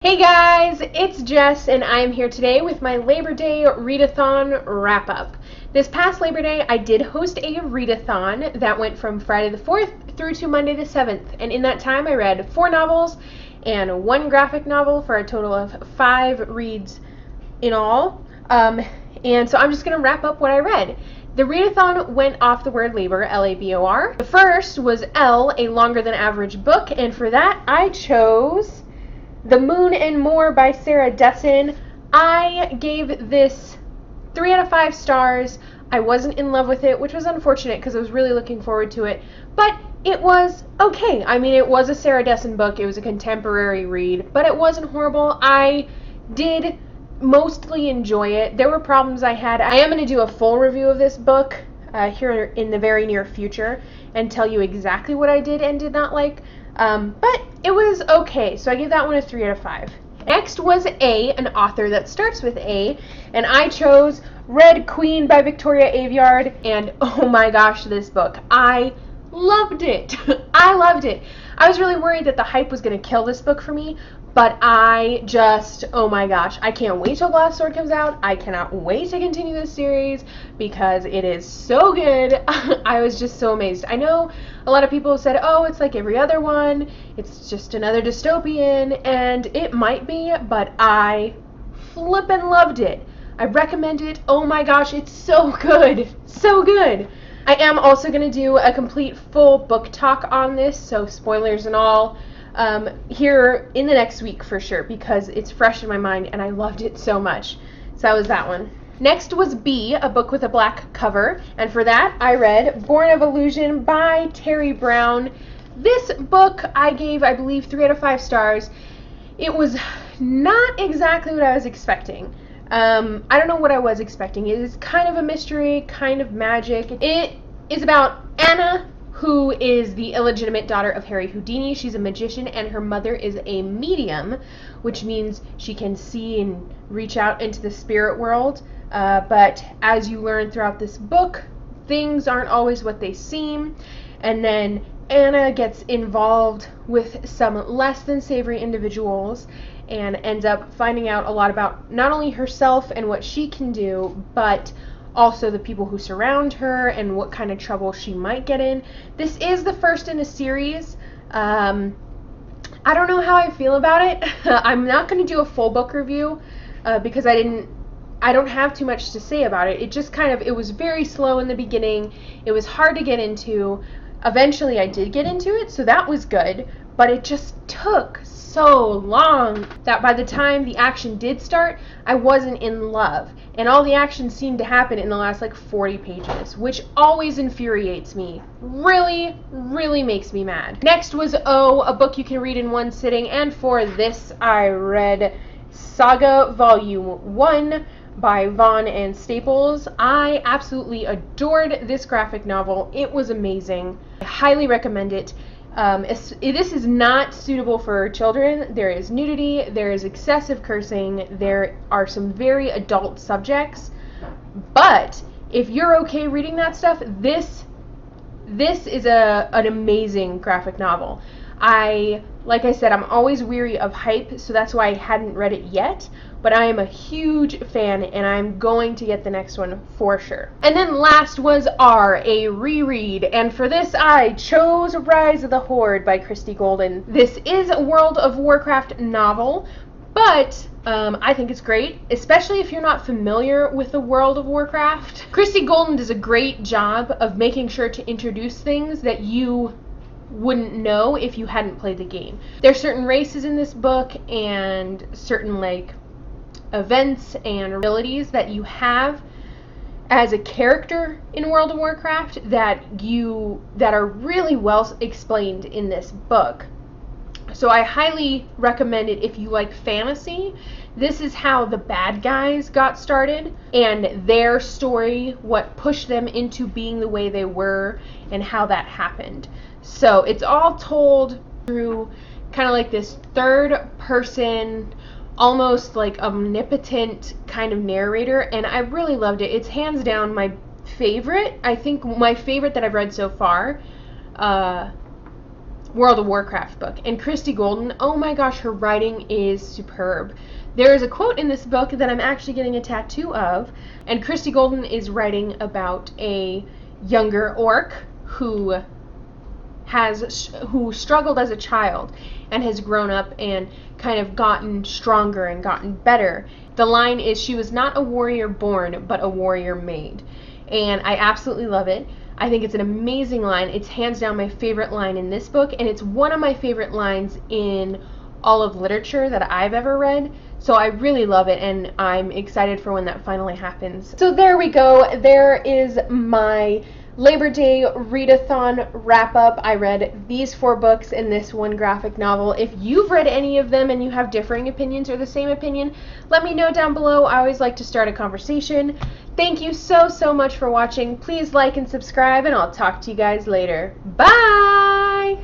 Hey guys, it's Jess and I am here today with my Labor Day Readathon wrap-up. This past Labor Day I did host a readathon that went from Friday the 4th through to Monday the 7th, and in that time I read 4 novels and 1 graphic novel for a total of 5 reads in all. And so I'm just going to wrap up what I read. The readathon went off the word labor, L-A-B-O-R. The first was L, a longer than average book, and for that I chose The Moon and More by Sarah Desson. I gave this 3 out of 5 stars. I wasn't in love with it, which was unfortunate because I was really looking forward to it, but it was okay. I mean, it was a Sarah Desson book. It was a contemporary read, but it wasn't horrible. I did mostly enjoy it. There were problems I had. I am going to do a full review of this book here in the very near future and tell you exactly what I did and did not like. But it was okay, so I give that one a 3 out of 5. Next was A, an author that starts with A, and I chose Red Queen by Victoria Aveyard, and oh my gosh, this book. I loved it. I loved it. I was really worried that the hype was going to kill this book for me, but I just, oh my gosh, I can't wait till Glass Sword comes out. I cannot wait to continue this series because it is so good. I was just so amazed. I know a lot of people have said, oh, it's like every other one. It's just another dystopian, and it might be, but I flippin' loved it. I recommend it. Oh my gosh, it's so good. So good. I am also going to do a complete full book talk on this, so spoilers and all, here in the next week for sure, because it's fresh in my mind and I loved it so much. So that was that one. Next was B, a book with a black cover, and for that I read Born of Illusion by Terry Brown. This book I gave, I believe, 3 out of 5 stars. It was not exactly what I was expecting. I don't know what I was expecting. It is kind of a mystery, kind of magic. It is about Anna, who is the illegitimate daughter of Harry Houdini. She's a magician, and her mother is a medium, which means she can see and reach out into the spirit world. But as you learn throughout this book, things aren't always what they seem. And then Anna gets involved with some less than savory individuals and ends up finding out a lot about not only herself and what she can do, but also the people who surround her and what kind of trouble she might get in. This is the first in a series. I don't know how I feel about it. I'm not going to do a full book review because I don't have too much to say about it. It just it was very slow in the beginning. It was hard to get into. Eventually I did get into it, so that was good, but it just took so long that by the time the action did start, I wasn't in love. And all the action seemed to happen in the last 40 pages, which always infuriates me. Really, really makes me mad. Next was O, a book you can read in one sitting, and for this I read Saga Volume 1 by Vaughn and Staples. I absolutely adored this graphic novel. It was amazing. I highly recommend it. This is not suitable for children. There is nudity, there is excessive cursing, there are some very adult subjects, but if you're okay reading that stuff, this is an amazing graphic novel. Like I said, I'm always weary of hype, so that's why I hadn't read it yet, but I am a huge fan, and I'm going to get the next one for sure. And then last was R, a reread, and for this I chose Rise of the Horde by Christy Golden. This is a World of Warcraft novel, but I think it's great, especially if you're not familiar with the World of Warcraft. Christy Golden does a great job of making sure to introduce things that you wouldn't know if you hadn't played the game. There's certain races in this book and certain events and abilities that you have as a character in World of Warcraft that are really well explained in this book. So I highly recommend it if you like fantasy. This is how the bad guys got started and their story, what pushed them into being the way they were and how that happened. So it's all told through this third person, almost omnipotent kind of narrator, and I really loved it. It's hands down my favorite. I think my favorite that I've read so far. World of Warcraft book. And Christy Golden, oh my gosh, her writing is superb. There is a quote in this book that I'm actually getting a tattoo of, and Christy Golden is writing about a younger orc who struggled as a child and has grown up and kind of gotten stronger and gotten better. The line is, "She was not a warrior born, but a warrior made." And I absolutely love it. I think it's an amazing line. It's hands down my favorite line in this book, and it's one of my favorite lines in all of literature that I've ever read. So I really love it, and I'm excited for when that finally happens. So there we go. There is my Labor Day Readathon wrap-up. I read these 4 books and this 1 graphic novel. If you've read any of them and you have differing opinions or the same opinion, let me know down below. I always like to start a conversation. Thank you so much for watching. Please like and subscribe, and I'll talk to you guys later. Bye!